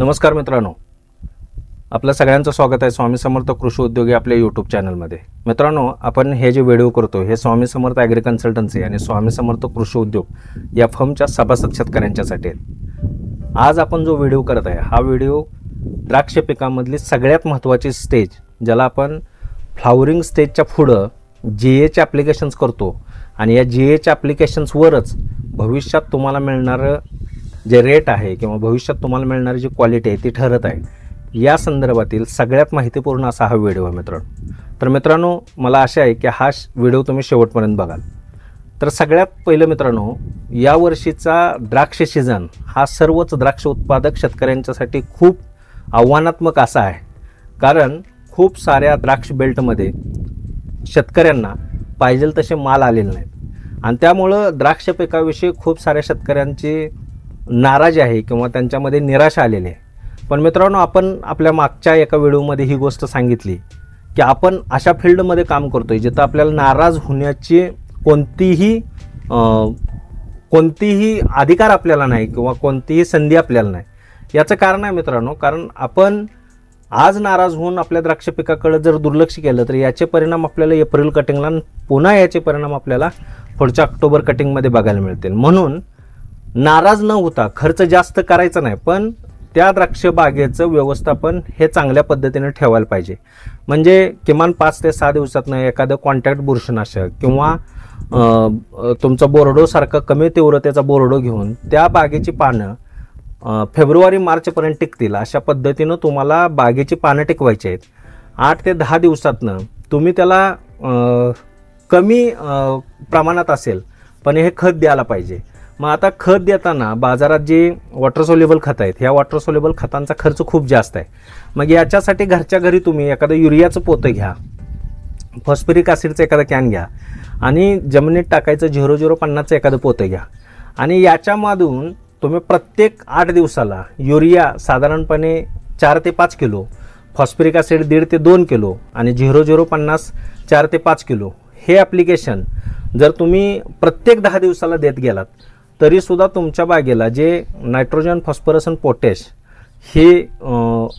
नमस्कार मित्रांनो, आपल्या सगळ्यांचं स्वागत आहे स्वामी समर्थ कृषी उद्योगी आपल्या यूट्यूब चॅनलमध्ये। मित्रांनो, आपण हे जे व्हिडिओ करतो हे स्वामी समर्थ ॲग्री कन्सल्टन्सी आणि स्वामी समर्थ कृषी उद्योग या फर्मच्या सभासद शेतकऱ्यांच्यासाठी आहे। आज आपण जो व्हिडिओ करत आहे हा व्हिडिओ द्राक्ष पिकामधली सगळ्यात महत्त्वाची स्टेज, ज्याला आपण फ्लावरिंग स्टेजच्या पुढं जीएचे ॲप्लिकेशन्स करतो आणि या जीएच्या ॲप्लिकेशन्सवरच भविष्यात तुम्हाला मिळणारं जे रेट आहे किंवा भविष्यात तुम्हाला मिळणारी जी क्वालिटी आहे ती ठरत आहे। या संदर्भातील सगळ्यात माहितीपूर्ण असा हा व्हिडिओ आहे मित्रांनो। तर मित्रांनो, मला आशा आहे की हा व्हिडिओ तुम्ही शेवटपर्यंत बघाल। तर सगळ्यात पहिलं मित्रांनो, या वर्षीचा द्राक्ष सीझन हा सर्वच द्राक्ष उत्पादक शेतकऱ्यांच्यासाठी खूप आव्हानात्मक असा आहे, कारण खूप साऱ्या द्राक्ष बेल्टमध्ये शेतकऱ्यांना पाहिजे तसे माल आलेले नाहीत आणि त्यामुळं द्राक्ष पिकाविषयी खूप साऱ्या शेतकऱ्यांची नाराजी आहे किंवा त्यांच्यामध्ये निराशा आलेली आहे। पण मित्रांनो, आपण आपल्या मागच्या एका व्हिडिओमध्ये ही गोष्ट सांगितली की आपण अशा फील्डमध्ये काम करतोय जिथं आपल्याला नाराज होण्याची कोणतीही अधिकार आपल्याला नाही किंवा कोणतीही संधी आपल्याला नाही। याचं कारण आहे मित्रांनो, कारण आपण आज नाराज होऊन आपल्या द्राक्ष पिकाकडे जर दुर्लक्ष केलं तर याचे परिणाम आपल्याला एप्रिल कटिंगला, पुन्हा याचे परिणाम आपल्याला पुढच्या ऑक्टोबर कटिंगमध्ये बघायला मिळतील। म्हणून नाराज न होता खर्च जास्त करायचा नाही, पण त्या द्राक्ष बागेचं व्यवस्थापन हे चांगल्या पद्धतीने ठेवायला पाहिजे। म्हणजे किमान 5 ते 6 दिवसातनं एखादं कॉन्टॅक्ट बुरशीनाशक किंवा तुमचं बोर्डो सारखं कमी तीव्रतेचा बोर्डो घेऊन त्या बागेची पानं फेब्रुवारी मार्चपर्यंत टिकतील अशा पद्धतीनं तुम्हाला बागेची पानं टिकवायची आहेत। 8 ते 10 दिवसातनं तुम्ही त्याला कमी प्रमाणात असेल पण हे खत द्यायला पाहिजे। मग आता खत देताना बाजारात जी वॉटर सोल्युबल खत आहेत, ह्या वॉटर सोल्युबल खतांचा खर्च खूप जास्त आहे। मग याच्यासाठी घरच्या घरी तुम्ही एखादं युरियाचं पोतं घ्या, फॉस्फरिक ॲसिडचं एखादं कॅन घ्या आणि जमिनीत टाकायचं 0050चं एखादं पोतं घ्या आणि याच्यामधून तुम्ही प्रत्येक 8 दिवसाला युरिया साधारणपणे 4 ते 5 किलो, फॉस्फरिक ॲसिड 1.5 ते 2 किलो आणि 0050 4 ते 5 किलो हे ॲप्लिकेशन जर तुम्ही प्रत्येक 10 दिवसाला देत गेलात तरीसुद्धा तुमच्या बागेला जे नायट्रोजन, फॉस्फरस आणि पोटॅश हे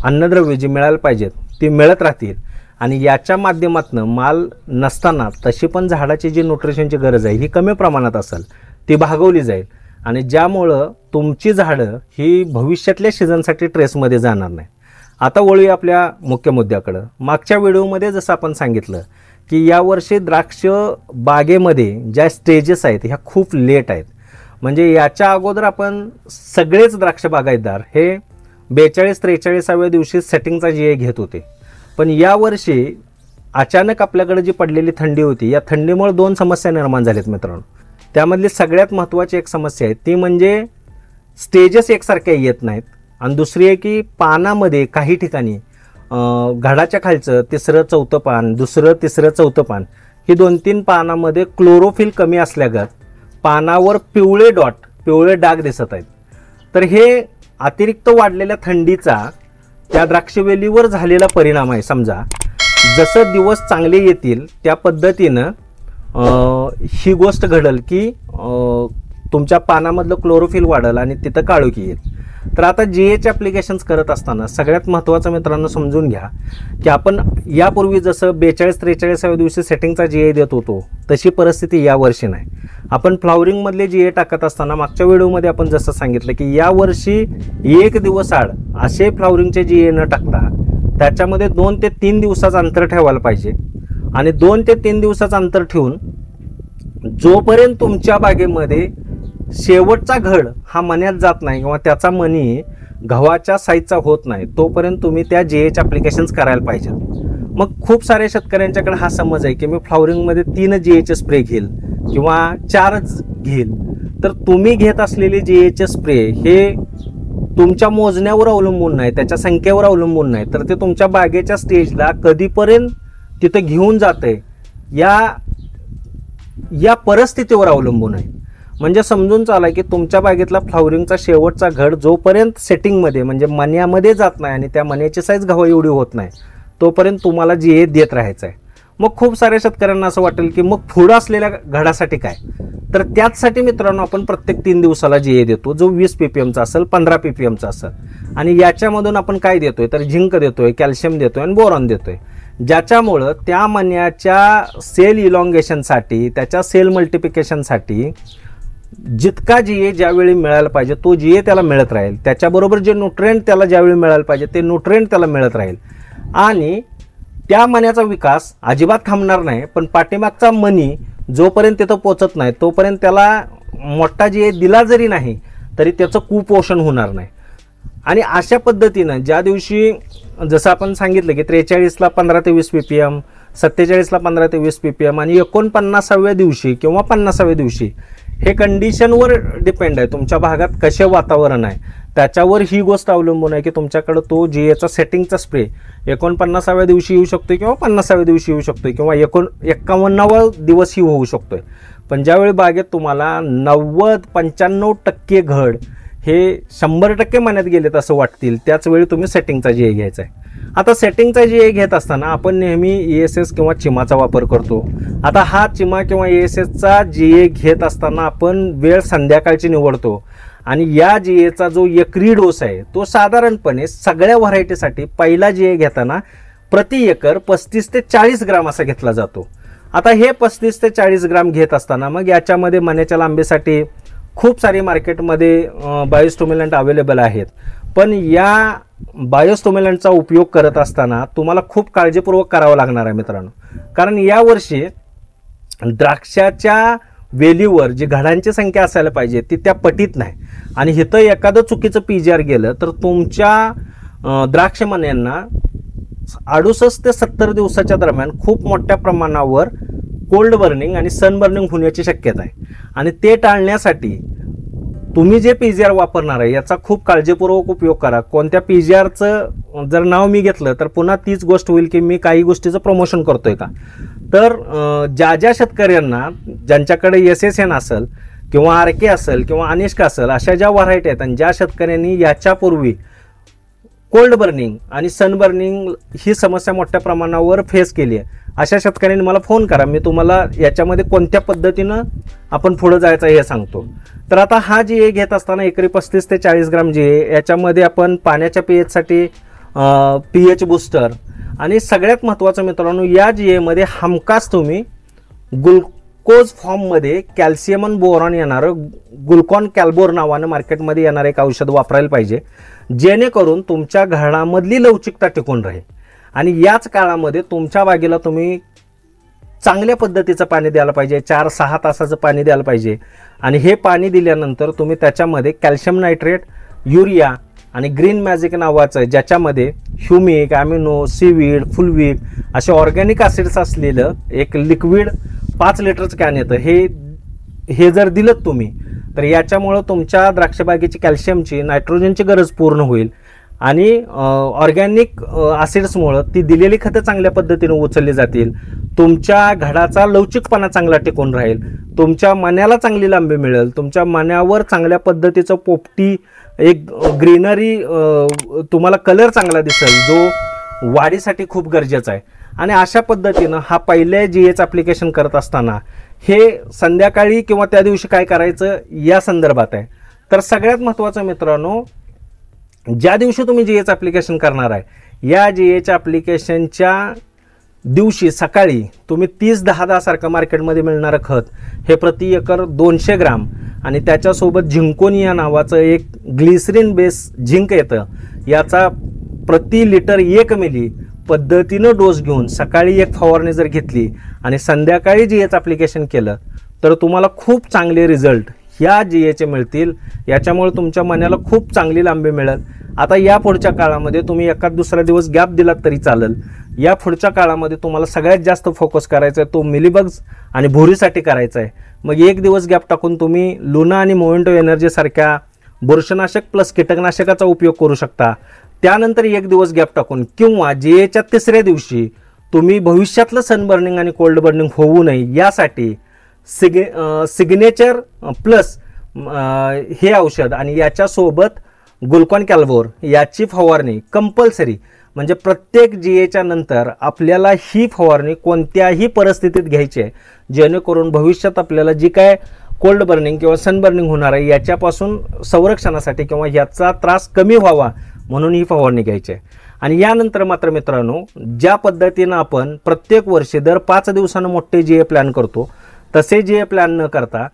अन्नद्रव्य जे मिळायला पाहिजेत ते मिळत राहतील आणि याच्या माध्यमातून माल नसताना तशी पण झाडाची जी न्यूट्रिशनची गरज आहे ही कमी प्रमाणात असेल ती भागवली जाईल आणि ज्यामुळं तुमची झाडं ही भविष्यातल्या सीझनसाठी ट्रेसमध्ये जाणार नाही। आता वळूया आपल्या मुख्य मुद्द्याकडं। मागच्या व्हिडिओमध्ये जसं आपण सांगितलं की यावर्षी द्राक्ष बागेमध्ये ज्या स्टेजेस आहेत ह्या खूप लेट आहेत। म्हणजे याच्या अगोदर आपण सगळेच द्राक्ष बागायतदार हे 42-43व्या दिवशी सेटिंगचा जीए घेत होते, पण यावर्षी अचानक आपल्याकडे जी पडलेली थंडी होती या थंडीमुळे 2 समस्या निर्माण झाल्यात मित्रांनो। त्यामधली सगळ्यात महत्त्वाची एक समस्या आहे ती म्हणजे स्टेजेस एकसारख्या येत नाहीत आणि दुसरी आहे की पानामध्ये काही ठिकाणी घडाच्या खालचं 3रं 4थं पान, 2रं 3रं 4थं पान ही 2-3 पानामध्ये क्लोरोफिल कमी असल्यागत पानावर पिवळे डाग दिसत आहेत। तर हे अतिरिक्त वाढलेल्या थंडीचा त्या द्राक्षवेलीवर झालेला परिणाम आहे। समजा जसं दिवस चांगले येतील त्या पद्धतीनं ही गोष्ट घडल की तुमच्या पानामधलं क्लोरोफिल वाढेल आणि तिथं काळोखी येईल। तर आता जीएचे ॲप्लिकेशन्स करत असताना सगळ्यात महत्त्वाचं मित्रांनो समजून घ्या की आपण यापूर्वी जसं 42-43व्या दिवशी सेटिंगचा जीए देत होतो तशी परिस्थिती यावर्षी नाही। आपण फ्लावरिंगमधले जीए टाकत असताना मागच्या व्हिडिओमध्ये आपण जसं सांगितलं की यावर्षी 1 दिवस आड असे फ्लावरिंगचे जीए न टाकता त्याच्यामध्ये 2 ते 3 दिवसाचं अंतर ठेवायला पाहिजे आणि 2 ते 3 दिवसाचं अंतर ठेवून जोपर्यंत तुमच्या बागेमध्ये शेवटचा घड हा मण्यात जात नाही किंवा त्याचा मणी गव्हाच्या साईजचा होत नाही तोपर्यंत तुम्ही त्या जीएचे ॲप्लिकेशन्स करायला पाहिजेत। मग खूप साऱ्या शेतकऱ्यांच्याकडे हा समज आहे की मी फ्लावरिंगमध्ये 3 जीएचे स्प्रे घेईल किंवा 4च घेईल। तर तुम्ही घेत असलेले जीएचे स्प्रे हे तुमच्या मोजण्यावर अवलंबून नाही, त्याच्या संख्येवर अवलंबून नाही, तर ते तुमच्या बागेच्या स्टेजला कधीपर्यंत तिथं घेऊन जाते या परिस्थितीवर अवलंबून आहे। म्हणजे समजून चाला की तुमच्या बागेतला फ्लावरिंगचा शेवटचा घड जोपर्यंत सेटिंगमध्ये म्हणजे मण्यामध्ये जात नाही आणि त्या मण्याची साईज गव्हा एवढी होत नाही तोपर्यंत तुम्हाला जीए देत राहायचं आहे। मग खूप साऱ्या शेतकऱ्यांना असं वाटेल की मग पुढं असलेल्या घडासाठी काय, तर त्याचसाठी मित्रांनो आपण प्रत्येक 3 दिवसाला GA देतो, जो 20 ppmचा असेल, 15 ppmचा असेल. आणि याच्यामधून आपण काय देतोय, तर झिंक देतोय, कॅल्शियम देतोय आणि बोरॉन देतोय, ज्याच्यामुळं त्या मण्याच्या सेल इलॉंगेशनसाठी, त्याच्या सेल मल्टिप्लिकेशनसाठी जितका GA ज्यावेळी मिळायला पाहिजे तो GA त्याला मिळत राहील, त्याच्याबरोबर जे न्यूट्रिएंट त्याला ज्यावेळी मिळायला पाहिजे ते न्यूट्रिएंट त्याला मिळत राहील. आणि त्या मण्याचा विकास अजिबात थांबणार नाही. पण पाठीमागचा मनी जोपर्यंत तिथं पोचत नाही तोपर्यंत त्याला मोठा GA दिला जरी नाही तरी त्याचं कुपोषण होणार नाही. आणि अशा पद्धतीनं ज्या दिवशी जसं आपण सांगितलं की 43ला 15 ते 20 ppm, 47ला 15 ते 20 ppm आणि 49व्या दिवशी किंवा 50व्या दिवशी, हे कंडिशनवर डिपेंड आहे. तुमच्या भागात कसे वातावरण आहे त्याच्यावर ही गोष्ट अवलंबून आहे की तुमच्याकडे तो GAचा सेटिंगचा स्प्रे 49व्या दिवशी येऊ शकतो किंवा 50व्या दिवशी येऊ शकतो किंवा 51वा दिवसही होऊ शकतोय. पण ज्यावेळी बागेत तुम्हाला 90-95% घड हे 100% मण्यात गेलेत असं वाटतील, त्याच वेळी तुम्ही सेटिंगचा GA घ्यायचा आहे. आता सेटिंगचा GA घेत असताना आपण नेहमी ESS किंवा चिमाचा वापर करतो. आता हा चिमा किंवा ESSचा GA घेत असताना आपण वेळ संध्याकाळची निवडतो आणि या GAचा जो एकरी डोस आहे तो साधारणपणे सगळ्या व्हरायटीसाठी पहिला GA घेताना प्रति एकर 35 ते 40 ग्राम असा घेतला जातो. आता हे 35 ते 40 ग्राम घेत असताना मग याच्यामध्ये मण्याच्या लांबीसाठी खूप सारी मार्केटमध्ये बायोस्टिम्युलंट अवेलेबल आहेत. पण या बायोस्टिम्युलंटचा उपयोग करत असताना तुम्हाला खूप काळजीपूर्वक करावं लागणार आहे मित्रांनो, कारण यावर्षी द्राक्षाच्या वेलीवर जी घडांची संख्या असायला पाहिजे ती त्या पटीत नाही. आणि इथं एखादं चुकीचं PGR गेलं तर तुमच्या द्राक्ष मण्यांना 68 ते 70 दिवसाच्या दरम्यान खूप मोठ्या प्रमाणावर कोल्ड बर्निंग आणि सन बर्निंग होण्याची शक्यता आहे. आणि ते टाळण्यासाठी तुम्ही जे PGR वापरणार आहे याचा खूप काळजीपूर्वक उपयोग करा. कोणत्या PGRचं जर नाव मी घेतलं तर पुन्हा तीच गोष्ट होईल की मी काही गोष्टीचं प्रमोशन करतोय का. तर ज्या शेतकऱ्यांना ज्यांच्याकडे SSN असेल किंवा RK असेल किंवा अनिष्का असेल अशा ज्या व्हरायटी आहेत आणि ज्या शेतकऱ्यांनी याच्यापूर्वी कोल्ड बर्निंग आणि सन बर्निंग ही समस्या मोठ्या प्रमाणावर फेस केली आहे अशा शेतकऱ्यांनी मला फोन करा, मी तुम्हाला याच्यामध्ये कोणत्या पद्धतीनं आपण पुढे जायचं हे सांगतो. तर आता हा GA घेत असताना एकरी 35 ते 40 ग्राम GA, याच्यामध्ये आपण पाण्याच्या pH-साठी pH बूस्टर आणि सगळ्यात महत्त्वाचं मित्रांनो या GA मध्ये हमखास तुम्ही ग्लुकोज फॉर्ममध्ये कॅल्शियम आणि बोरॉन येणारं ग्लुकॉन कॅल्बोर नावानं मार्केटमध्ये येणारं एक औषध वापरायला पाहिजे, जेणेकरून तुमच्या घडामधली लवचिकता टिकून राहील. आणि याच काळामध्ये तुमच्या बागेला तुम्ही चांगल्या पद्धतीचं पाणी द्यायला पाहिजे, 4-6 तासाचं पाणी द्यायला पाहिजे. आणि हे पाणी दिल्यानंतर तुम्ही त्याच्यामध्ये कॅल्शियम नायट्रेट, युरिया आणि ग्रीन मॅजिक नावाचं ज्याच्यामध्ये ह्युमिक, ॲमिनो, सीवीड, फुलवीड असे ऑर्गॅनिक ॲसिड्स असलेलं एक लिक्विड 5 लिटरचं कॅन येतं, हे जर दिलं तुम्ही तर याच्यामुळं तुमच्या द्राक्षबागेची कॅल्शियमची, नायट्रोजनची गरज पूर्ण होईल. आणि ऑर्गॅनिक ॲसिड्समुळं ती दिलेली खतं चांगल्या पद्धतीने उचलली जातील, तुमच्या घडाचा लवचिकपणा चांगला टिकून राहील, तुमच्या मण्याला चांगली लांबी मिळेल, तुमच्या मण्यावर चांगल्या पद्धतीचं पोपटी एक ग्रीनरी तुम्हाला कलर चांगला दिसेल जो वाढीसाठी खूप गरजेचा आहे. आणि अशा पद्धतीनं हा पहिल्या GAचं ॲप्लिकेशन करत असताना हे संध्याकाळी किंवा त्या दिवशी काय करायचं या संदर्भात आहे. तर सगळ्यात महत्त्वाचं मित्रांनो, ज्या दिवशी तुम्ही GAचं ॲप्लिकेशन करणार आहे या GAच्या ॲप्लिकेशनच्या दिवशी सकाळी तुम्ही 30-10-10 सारखं मार्केटमध्ये मिळणारं खत हे प्रति एकर 200 ग्राम आणि त्याच्यासोबत झिंकोनिया नावाचं एक ग्लिसरीन बेस झिंक येतं, याचा प्रति लिटर 1 मिली पद्धतीनं डोस घेऊन सकाळी एक फवारणी जर घेतली आणि संध्याकाळी GAचं ॲप्लिकेशन केलं तर तुम्हाला खूप चांगले रिझल्ट ह्या GAचे मिळतील. याच्यामुळे तुमच्या मण्याला खूप चांगली लांबी मिळेल. आता या पुढच्या काळामध्ये तुम्ही एखाद दुसरा दिवस गॅप दिलात तरी चालेल. या पुढच्या काळामध्ये तुम्हाला सगळ्यात जास्त फोकस करायचा आहे तो मिलीबग्स आणि भुरीसाठी करायचा आहे. मग एक दिवस गॅप टाकून तुम्ही लुना आणि मोमेंटो एनर्जी सारख्या बुरशीनाशक प्लस कीटकनाशकाचा उपयोग करू शकता. त्यानंतर एक दिवस गॅप टाकून किंवा GAच्या 3ऱ्या दिवशी तुम्ही भविष्यातलं सन बर्निंग आणि कोल्ड बर्निंग होऊ नये यासाठी सिग्नेचर प्लस हे औषध आणि याच्यासोबत ग्लुकॉन कॅल्बोर याची फवारणी कंपल्सरी म्हणजे प्रत्येक जीएच्या नंतर आपल्याला ही फवारणी कोणत्याही परिस्थितीत घ्यायची आहे, जेणेकरून भविष्यात आपल्याला जी काय कोल्ड बर्निंग किंवा सन बर्निंग होणार आहे याच्यापासून संरक्षणासाठी किंवा याचा त्रास कमी व्हावा म्हणून ही फवारणी घ्यायची आहे. आणि यानंतर मात्र मित्रांनो, ज्या पद्धतीनं आपण प्रत्येक वर्षी दर 5 दिवसानं मोठे जीए प्लॅन करतो, तसे जीए प्लॅन न करता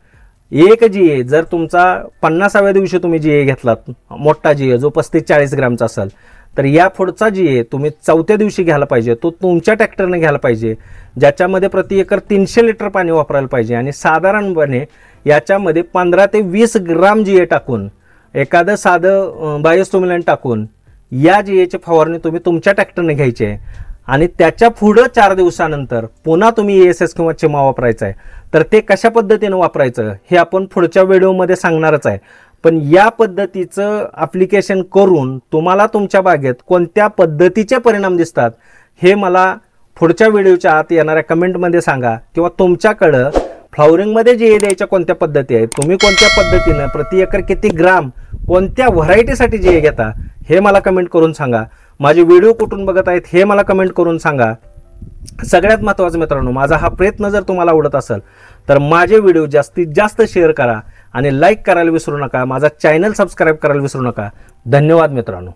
एक जीए जर तुमचा 50व्या दिवशी तुम्ही जीए घेतलात, मोठा जीए जो 35-40 ग्रॅमचा असेल, तर या पुढचा जीए तुम्ही 4थ्या दिवशी घ्यायला पाहिजे. तो तुमच्या ट्रॅक्टरने घ्यायला पाहिजे, ज्याच्यामध्ये प्रति एकर 300 लिटर पाणी वापरायला पाहिजे. आणि साधारणपणे याच्यामध्ये 15 ते 20 ग्राम जीए टाकून, एखादं साधं बायोस्टिम्युलंट टाकून या जीएची फवारणी तुम्ही तुमच्या ट्रॅक्टरने घ्यायची आहे. आणि त्याच्या पुढं 4 दिवसानंतर पुन्हा तुम्ही ESS किंवा चिमा वापरायचा आहे. तर ते कशा पद्धतीनं वापरायचं हे आपण पुढच्या व्हिडिओमध्ये सांगणारच आहे. पण या पद्धतीचं ॲप्लिकेशन करून तुम्हाला तुमच्या बागेत कोणत्या पद्धतीचे परिणाम दिसतात हे मला पुढच्या व्हिडिओच्या आत येणाऱ्या कमेंटमध्ये सांगा. किंवा तुमच्याकडं फ्लॉवरिंगमध्ये जीए द्यायच्या कोणत्या पद्धती आहेत, तुम्ही कोणत्या पद्धतीनं प्रति एकर किती ग्राम कोणत्या व्हरायटीसाठी जीए घेता हे मला कमेंट करून सांगा. माझे व्हिडिओ कुठून बघत आहेत हे मला कमेंट करून सांगा. सगळ्यात महत्त्वाचं मित्रांनो, माझा हा प्रयत्न जर तुम्हाला आवडत असेल तर माझे व्हिडिओ जास्तीत जास्त शेअर करा आणि लाईक करायला विसरू नका. माझा चॅनल सबस्क्राईब करायला विसरू नका. धन्यवाद मित्रांनो.